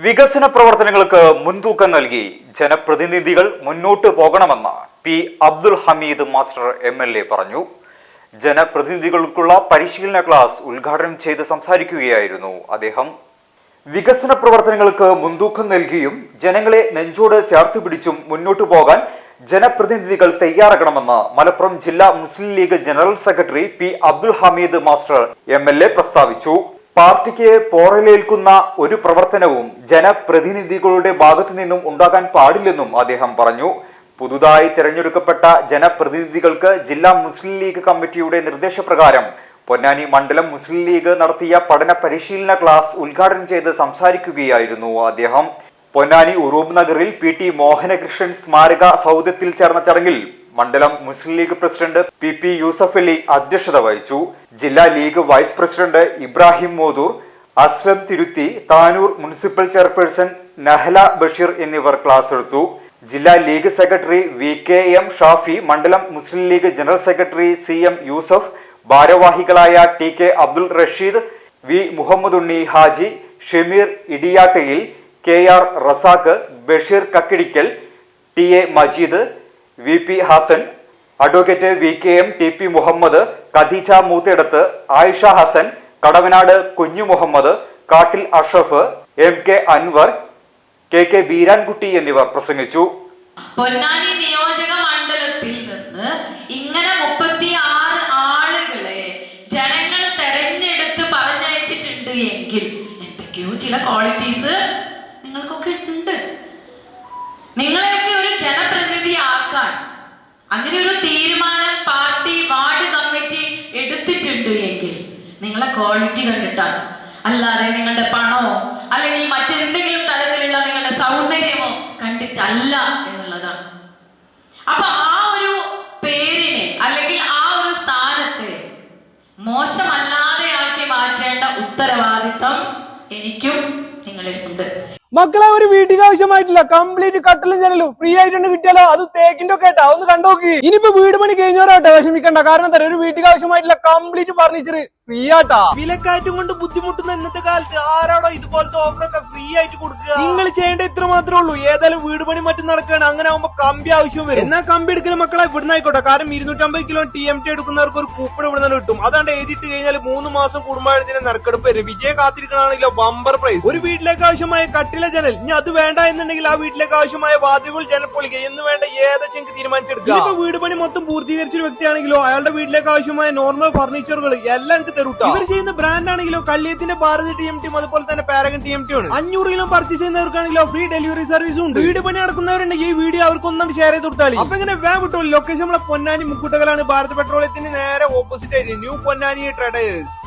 വികസന പ്രവർത്തനങ്ങൾക്ക് മുൻതൂക്കം നൽകി ജനപ്രതിനിധികൾ മുന്നോട്ട് പോകണമെന്ന് P Abdul Hameed master MLA പറഞ്ഞു. ജനപ്രതിനിധികൾക്കുള്ള പരിശീലന ക്ലാസ് ഉദ്ഘാടനം ചെയ്ത് സംസാരിക്കുകയായിരുന്നു അദ്ദേഹം. വികസന പ്രവർത്തനങ്ങൾക്ക് മുൻതൂക്കം നൽകിയും ജനങ്ങളെ നെഞ്ചോട് ചേർത്ത് പിടിച്ചും മുന്നോട്ടു പോകാൻ ജനപ്രതിനിധികൾ തയ്യാറാകണമെന്ന് മലപ്പുറം ജില്ലാ Muslim League general secretary P Abdul Hameed master MLA പ്രസ്താവിച്ചു. പാർട്ടിക്ക് പോറലേൽക്കുന്ന ഒരു പ്രവർത്തനവും ജനപ്രതിനിധികളുടെ ഭാഗത്തു നിന്നും ഉണ്ടാകാൻ പാടില്ലെന്നും അദ്ദേഹം പറഞ്ഞു. പുതുതായി തെരഞ്ഞെടുക്കപ്പെട്ട ജനപ്രതിനിധികൾക്ക് ജില്ലാ മുസ്ലിം ലീഗ് കമ്മിറ്റിയുടെ നിർദ്ദേശപ്രകാരം പൊന്നാനി മണ്ഡലം മുസ്ലിം ലീഗ് നടത്തിയ പഠന പരിശീലന ക്ലാസ് ഉദ്ഘാടനം ചെയ്ത് സംസാരിക്കുകയായിരുന്നു അദ്ദേഹം. പൊന്നാനി ഉറൂബ് നഗറിൽ PT മോഹനകൃഷ്ണൻ സ്മാരക സൗധത്തിൽ ചേർന്ന ചടങ്ങിൽ മണ്ഡലം മുസ്ലിം ലീഗ് പ്രസിഡന്റ് PP യൂസഫ് അലി അധ്യക്ഷത വഹിച്ചു. ജില്ലാ League vice president Ibrahim Modur, Aslam Thiruthi, Tanur municipal chairperson Nahala Basheer എന്നിവർ ക്ലാസ് എടുത്തു. ജില്ലാ ലീഗ് സെക്രട്ടറി VKM ഷാഫി, മണ്ഡലം Muslim League general secretary CM Yusuf, ഭാരവാഹികളായ TK അബ്ദുൾ റഷീദ്, V മുഹമ്മദ് ഉണ്ണി ഹാജി, ഷമീർ ഇടിയാട്ടയിൽ, KR Razak, Basheer Kakkidikkal, TA Majeed, VP Hasan, advocate VKM TP Muhammad, Khadeeja Moothedath, Ayisha Hasan, Kadavanad Kunju Muhammad, കാട്ടിൽ അഷ്റഫ്, MK അൻവർ, KK ബീരാൻകുട്ടി എന്നിവർ പ്രസംഗിച്ചു. പൊന്നാനി നിയോജക മണ്ഡലത്തിൽ നിന്ന് ഇങ്ങനെ 36 ആളുകളെ ജനങ്ങൾ തെരഞ്ഞെടുത്ത് പറഞ്ഞയച്ചിട്ടുണ്ട് എങ്കിൽ എന്തൊക്കെയോ ചില ക്വാളിറ്റീസ് നിങ്ങൾക്കൊക്കെ ഉണ്ട്. നിങ്ങളെയൊക്കെ ഒരു ജനപ്രതിനിധി ആക്കാൻ അങ്ങനെ ഒരു തീരുമാനം പാർട്ടി വാർഡ് കമ്മിറ്റി എടുത്തിട്ടുണ്ട് എങ്കിൽ നിങ്ങളെ ക്വാളിറ്റി കണ്ടിട്ടാണ്, അല്ലാതെ നിങ്ങളുടെ പണമോ അല്ലെങ്കിൽ മറ്റെന്തെങ്കിലും തരത്തിലുള്ള നിങ്ങളുടെ സൗന്ദര്യമോ കണ്ടിട്ടല്ല എന്നുള്ളതാണ്. അപ്പൊ ആ ഒരു പേരിനെ അല്ലെങ്കിൽ ആ ഒരു സ്ഥാനത്തെ മോശമല്ലാതെ ആക്കി മാറ്റേണ്ട ഉത്തരവാദിത്തം എനിക്കും നിങ്ങളിൽ ഉണ്ട്. മക്കളെ, ഒരു വീട്ടിൽ ആവശ്യമായിട്ടില്ല കംപ്ലീറ്റ് കട്ടലും ജനലും ഫ്രീ ആയിട്ടുണ്ട് കിട്ടിയാലോ, അത് തേക്കിന്റെ ഒക്കെ ആയിട്ടാ, ഒന്ന് കണ്ടോക്കി. ഇനിയിപ്പോ വീട് പണി കഴിഞ്ഞവരാട്ടെ വിഷമിക്കണ്ട, കാരണം തരാം ഒരു വീട്ടിൽ ആവശ്യമായിട്ടില്ല കംപ്ലീറ്റ് ഫർണിച്ചർ ഫ്രീ ആട്ടാ. വിലക്കയറ്റം കൊണ്ട് ബുദ്ധിമുട്ടുന്ന ഇന്നത്തെ കാലത്ത് ആരാടോ ഇതുപോലത്തെ ഓഫറൊക്കെ ഫ്രീ ആയിട്ട് കൊടുക്കുക? നിങ്ങൾ ചെയ്യേണ്ട ഇത്ര മാത്രമേ ഉള്ളൂ. ഏതായാലും വീട് പണി മറ്റും നടക്കുകയാണ്, അങ്ങനെ ആകുമ്പോ കമ്പി ആവശ്യം വരും. എന്നാൽ കമ്പി എടുക്കുന്ന മക്കളെ ഇവിടുന്ന് ആയിക്കോട്ടെ, കാരണം 250 കിലോ TMT എടുക്കുന്നവർക്ക് ഒരു കൂപ്പൺ ഇവിടുന്ന് കിട്ടും. അതാണ്ട് എഴുതിട്ട് കഴിഞ്ഞാൽ 3 മാസം കൂടുമ്പോഴത്തിന് നറുക്കെടുപ്പ് വരും. വിജയ കാത്തിരിക്കണാണെങ്കിലോ ബമ്പർ പ്രൈസ്. ഒരു വീട്ടിലേക്ക് ആവശ്യമായ കട്ടില ജനൽ, ഇനി അത് വേണ്ട എന്നുണ്ടെങ്കിൽ ആ വീട്ടിലേക്ക് ആവശ്യമായ വാതിലുകൾ ജനപ്പൊളിക എന്ന് വേണ്ട ഏതെങ്കിലും തീരുമാനിച്ചെടുക്കുക. ഇപ്പൊ വീട് പണി മൊത്തം പൂർത്തീകരിച്ചൊരു വ്യക്തിയാണെങ്കിലോ അയാളുടെ വീട്ടിലേക്ക് ആവശ്യമായ നോർമൽ ഫർണിച്ചറുകൾ എല്ലാം തരൂട്ട. ഇവർ ചെയ്യുന്ന ബ്രാൻഡ് ആണെങ്കിലോ കള്ളിയത്തിന്റെ ഭാരത് TMT അതുപോലെ തന്നെ പാരഗൺ TMT ആണ്. 500 കിലോ പർച്ചേസ് ചെയ്യുന്നവർക്കാണെങ്കിലോ ഫ്രീ ഡെലിവറി സർവീസും ഉണ്ട്. വീട് പണി നടക്കുന്നവരുണ്ടെങ്കിൽ ഈ വീഡിയോ അവർക്ക് ഒന്നാണ് ഷെയർ ചെയ്ത് കൊടുത്താൽ. അപ്പൊ ഇങ്ങനെ വേവിട്ടോ. ലൊക്കേഷൻ നമ്മളെ പൊന്നാനി മുക്കൂട്ടകലാണ്, ഭാരത് പെട്രോളിയത്തിന് നേരെ ഓപ്പോസിറ്റ് ആയിട്ട് ന്യൂ പൊന്നാനി ട്രേഡേഴ്സ്.